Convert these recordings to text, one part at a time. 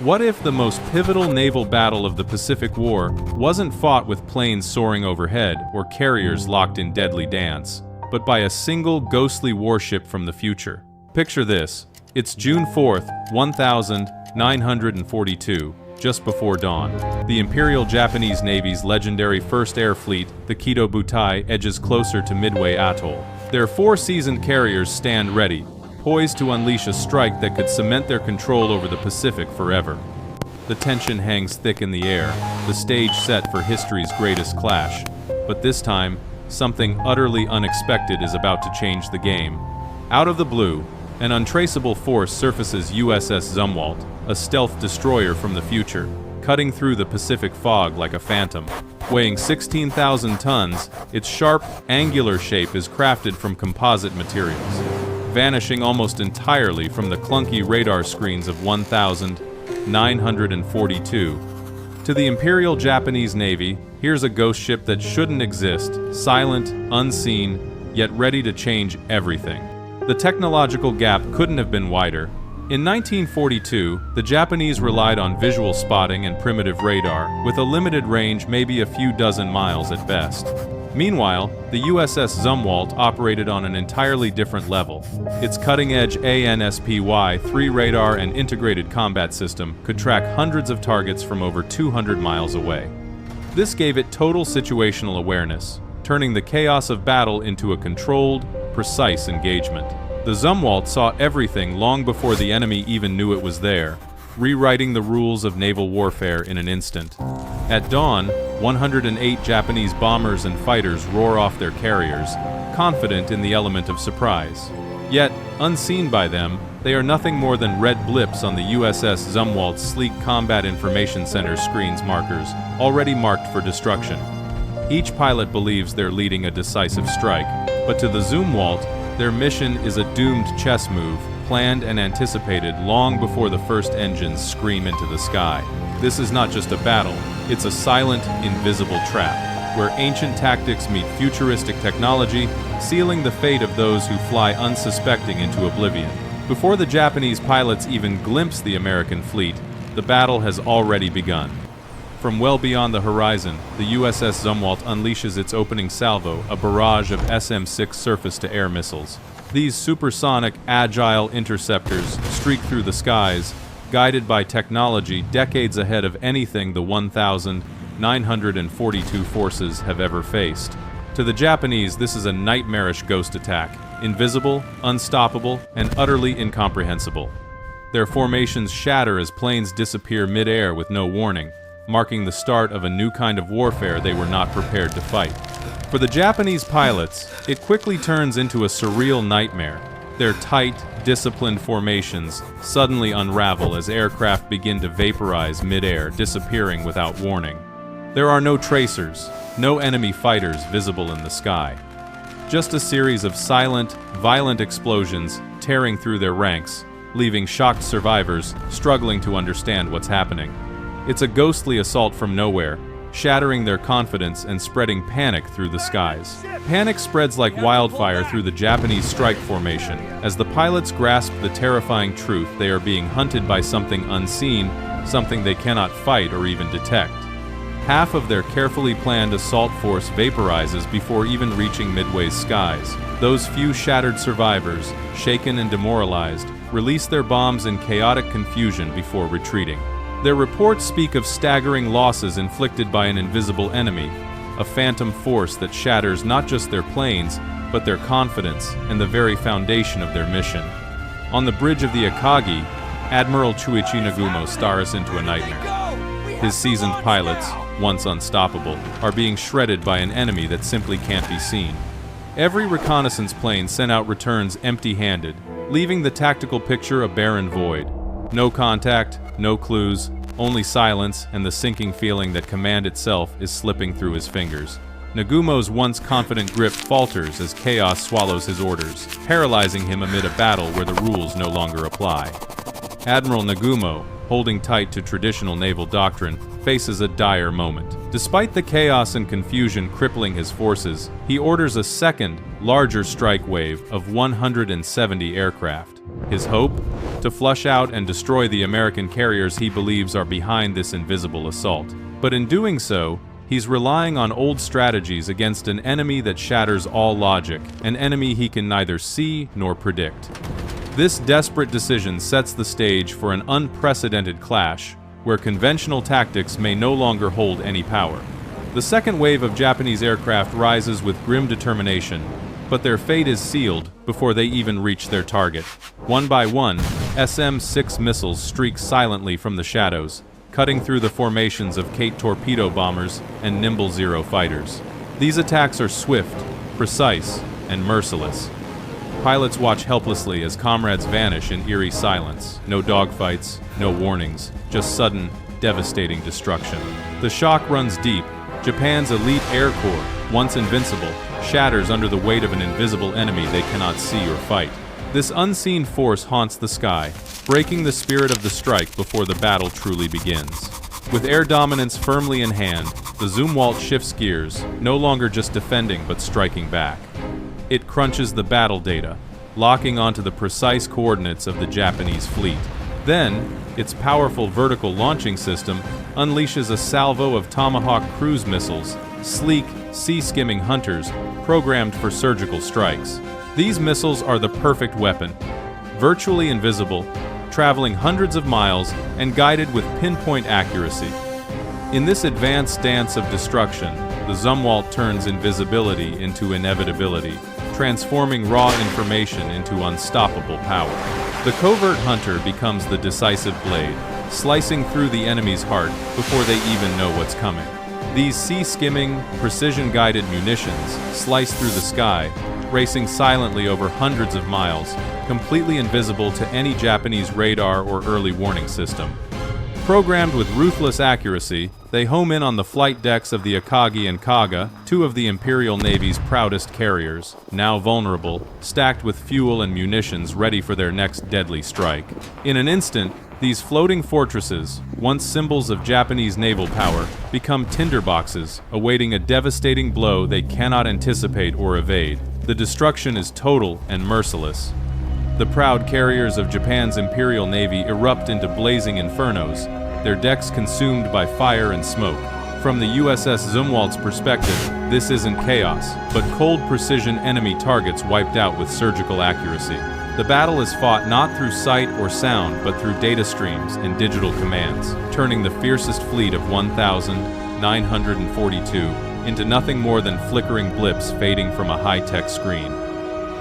What if the most pivotal naval battle of the Pacific War wasn't fought with planes soaring overhead or carriers locked in deadly dance, but by a single ghostly warship from the future? Picture this. It's June 4th, 1942, just before dawn. The Imperial Japanese Navy's legendary First Air Fleet, the Kido Butai, edges closer to Midway Atoll. Their 4 seasoned carriers stand ready, poised to unleash a strike that could cement their control over the Pacific forever. The tension hangs thick in the air, the stage set for history's greatest clash. But this time, something utterly unexpected is about to change the game. Out of the blue, an untraceable force surfaces USS Zumwalt, a stealth destroyer from the future, cutting through the Pacific fog like a phantom. Weighing 16,000 tons, its sharp, angular shape is crafted from composite materials, vanishing almost entirely from the clunky radar screens of 1942. To the Imperial Japanese Navy, here's a ghost ship that shouldn't exist, silent, unseen, yet ready to change everything. The technological gap couldn't have been wider. In 1942, the Japanese relied on visual spotting and primitive radar, with a limited range maybe a few dozen miles at best. Meanwhile, the USS Zumwalt operated on an entirely different level. Its cutting-edge ANSPY-3 radar and integrated combat system could track hundreds of targets from over 200 miles away. This gave it total situational awareness, turning the chaos of battle into a controlled, precise engagement. The Zumwalt saw everything long before the enemy even knew it was there, rewriting the rules of naval warfare in an instant. At dawn, 108 Japanese bombers and fighters roar off their carriers, confident in the element of surprise. Yet, unseen by them, they are nothing more than red blips on the USS Zumwalt's sleek Combat Information Center screen's markers, already marked for destruction. Each pilot believes they're leading a decisive strike, but to the Zumwalt, their mission is a doomed chess move, planned and anticipated long before the first engines scream into the sky. This is not just a battle, it's a silent, invisible trap, where ancient tactics meet futuristic technology, sealing the fate of those who fly unsuspecting into oblivion. Before the Japanese pilots even glimpse the American fleet, the battle has already begun. From well beyond the horizon, the USS Zumwalt unleashes its opening salvo, a barrage of SM-6 surface-to-air missiles. These supersonic, agile interceptors streak through the skies, guided by technology decades ahead of anything the 1,942 forces have ever faced. To the Japanese, this is a nightmarish ghost attack, invisible, unstoppable, and utterly incomprehensible. Their formations shatter as planes disappear mid-air with no warning, marking the start of a new kind of warfare they were not prepared to fight. For the Japanese pilots, it quickly turns into a surreal nightmare. Their tight, disciplined formations suddenly unravel as aircraft begin to vaporize mid-air, disappearing without warning. There are no tracers, no enemy fighters visible in the sky. Just a series of silent, violent explosions tearing through their ranks, leaving shocked survivors struggling to understand what's happening. It's a ghostly assault from nowhere, shattering their confidence and spreading panic through the skies. Panic spreads like wildfire through the Japanese strike formation as the pilots grasp the terrifying truth they are being hunted by something unseen, something they cannot fight or even detect. Half of their carefully planned assault force vaporizes before even reaching Midway's skies. Those few shattered survivors, shaken and demoralized, release their bombs in chaotic confusion before retreating. Their reports speak of staggering losses inflicted by an invisible enemy, a phantom force that shatters not just their planes, but their confidence and the very foundation of their mission. On the bridge of the Akagi, Admiral Chuichi Nagumo stares into a nightmare. His seasoned pilots, once unstoppable, are being shredded by an enemy that simply can't be seen. Every reconnaissance plane sent out returns empty-handed, leaving the tactical picture a barren void. No contact, no clues, only silence and the sinking feeling that command itself is slipping through his fingers. Nagumo's once confident grip falters as chaos swallows his orders, paralyzing him amid a battle where the rules no longer apply. Admiral Nagumo, holding tight to traditional naval doctrine, faces a dire moment. Despite the chaos and confusion crippling his forces, he orders a second, larger strike wave of 170 aircraft. His hope? To flush out and destroy the American carriers he believes are behind this invisible assault. But in doing so, he's relying on old strategies against an enemy that shatters all logic, an enemy he can neither see nor predict. This desperate decision sets the stage for an unprecedented clash, where conventional tactics may no longer hold any power. The second wave of Japanese aircraft rises with grim determination, but their fate is sealed before they even reach their target. One by one, SM-6 missiles streak silently from the shadows, cutting through the formations of Kate torpedo bombers and Nimble Zero fighters. These attacks are swift, precise, and merciless. Pilots watch helplessly as comrades vanish in eerie silence. No dogfights, no warnings, just sudden, devastating destruction. The shock runs deep. Japan's elite air corps, once invincible, shatters under the weight of an invisible enemy they cannot see or fight. This unseen force haunts the sky, breaking the spirit of the strike before the battle truly begins. With air dominance firmly in hand, the Zumwalt shifts gears, no longer just defending but striking back. It crunches the battle data, locking onto the precise coordinates of the Japanese fleet. Then, its powerful vertical launching system unleashes a salvo of Tomahawk cruise missiles, sleek, sea-skimming hunters programmed for surgical strikes. These missiles are the perfect weapon, virtually invisible, traveling hundreds of miles and guided with pinpoint accuracy. In this advanced dance of destruction, the Zumwalt turns invisibility into inevitability, transforming raw information into unstoppable power. The covert hunter becomes the decisive blade, slicing through the enemy's heart before they even know what's coming. These sea-skimming, precision-guided munitions slice through the sky, racing silently over hundreds of miles, completely invisible to any Japanese radar or early warning system. Programmed with ruthless accuracy, they home in on the flight decks of the Akagi and Kaga, two of the Imperial Navy's proudest carriers, now vulnerable, stacked with fuel and munitions ready for their next deadly strike. In an instant, these floating fortresses, once symbols of Japanese naval power, become tinderboxes, awaiting a devastating blow they cannot anticipate or evade. The destruction is total and merciless. The proud carriers of Japan's Imperial Navy erupt into blazing infernos, their decks consumed by fire and smoke. From the USS Zumwalt's perspective, this isn't chaos, but cold precision enemy targets wiped out with surgical accuracy. The battle is fought not through sight or sound, but through data streams and digital commands, turning the fiercest fleet of 1,942 into nothing more than flickering blips fading from a high-tech screen.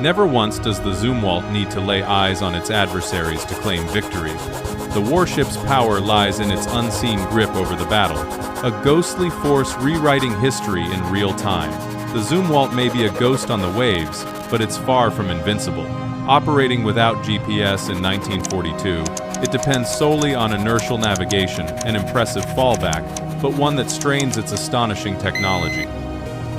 Never once does the Zumwalt need to lay eyes on its adversaries to claim victory. The warship's power lies in its unseen grip over the battle, a ghostly force rewriting history in real time. The Zumwalt may be a ghost on the waves, but it's far from invincible. Operating without GPS in 1942, it depends solely on inertial navigation, an impressive fallback, but one that strains its astonishing technology.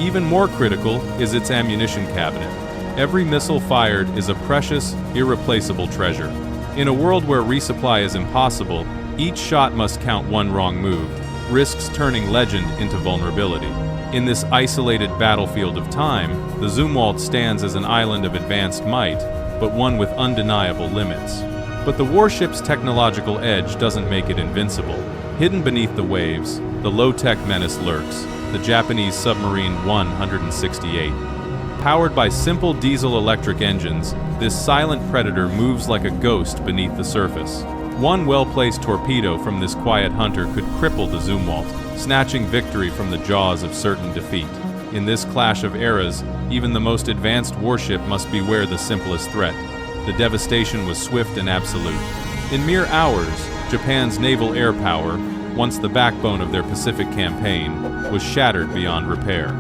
Even more critical is its ammunition cabinet. Every missile fired is a precious, irreplaceable treasure. In a world where resupply is impossible, each shot must count. One wrong move risks turning legend into vulnerability. In this isolated battlefield of time, the Zumwalt stands as an island of advanced might, but one with undeniable limits. But the warship's technological edge doesn't make it invincible. Hidden beneath the waves, the low-tech menace lurks, the Japanese submarine 168. Powered by simple diesel-electric engines, this silent predator moves like a ghost beneath the surface. One well-placed torpedo from this quiet hunter could cripple the Zumwalt, snatching victory from the jaws of certain defeat. In this clash of eras, even the most advanced warship must beware the simplest threat. The devastation was swift and absolute. In mere hours, Japan's naval air power, once the backbone of their Pacific campaign, was shattered beyond repair.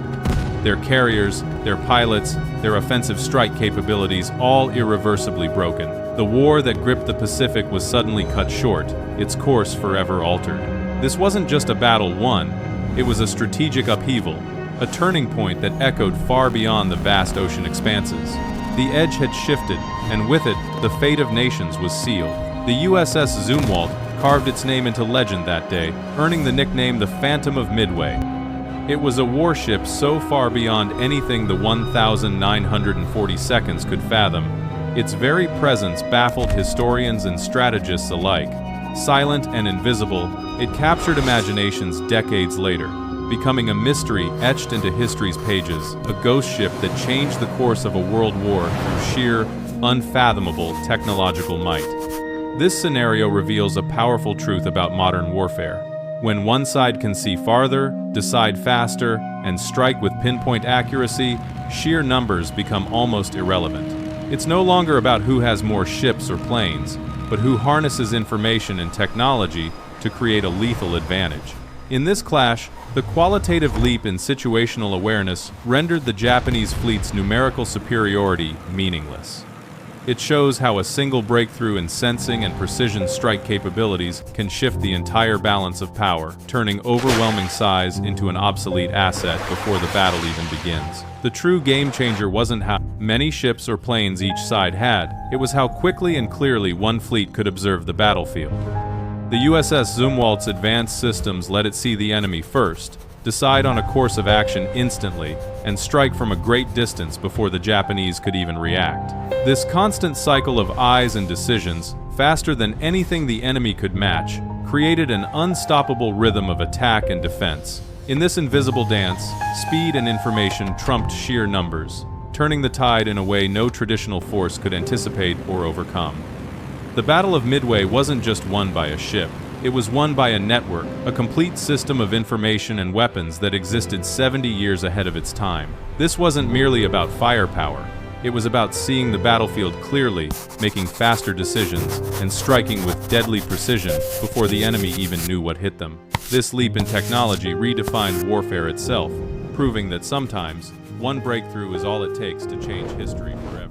Their carriers, their pilots, their offensive strike capabilities all irreversibly broken. The war that gripped the Pacific was suddenly cut short, its course forever altered. This wasn't just a battle won, it was a strategic upheaval, a turning point that echoed far beyond the vast ocean expanses. The edge had shifted, and with it, the fate of nations was sealed. The USS Zumwalt carved its name into legend that day, earning the nickname the Phantom of Midway. It was a warship so far beyond anything the 1,940 seconds could fathom, Its very presence baffled historians and strategists alike. Silent and invisible, it captured imaginations decades later, becoming a mystery etched into history's pages, a ghost ship that changed the course of a world war through sheer, unfathomable technological might. This scenario reveals a powerful truth about modern warfare. When one side can see farther, decide faster, and strike with pinpoint accuracy, sheer numbers become almost irrelevant. It's no longer about who has more ships or planes, but who harnesses information and technology to create a lethal advantage. In this clash, the qualitative leap in situational awareness rendered the Japanese fleet's numerical superiority meaningless. It shows how a single breakthrough in sensing and precision strike capabilities can shift the entire balance of power, turning overwhelming size into an obsolete asset before the battle even begins. The true game-changer wasn't how many ships or planes each side had, it was how quickly and clearly one fleet could observe the battlefield. The USS Zumwalt's advanced systems let it see the enemy first, decide on a course of action instantly, and strike from a great distance before the Japanese could even react. This constant cycle of eyes and decisions, faster than anything the enemy could match, created an unstoppable rhythm of attack and defense. In this invisible dance, speed and information trumped sheer numbers, turning the tide in a way no traditional force could anticipate or overcome. The Battle of Midway wasn't just won by a ship. It was won by a network, a complete system of information and weapons that existed 70 years ahead of its time. This wasn't merely about firepower. It was about seeing the battlefield clearly, making faster decisions, and striking with deadly precision before the enemy even knew what hit them. This leap in technology redefined warfare itself, proving that sometimes one breakthrough is all it takes to change history forever.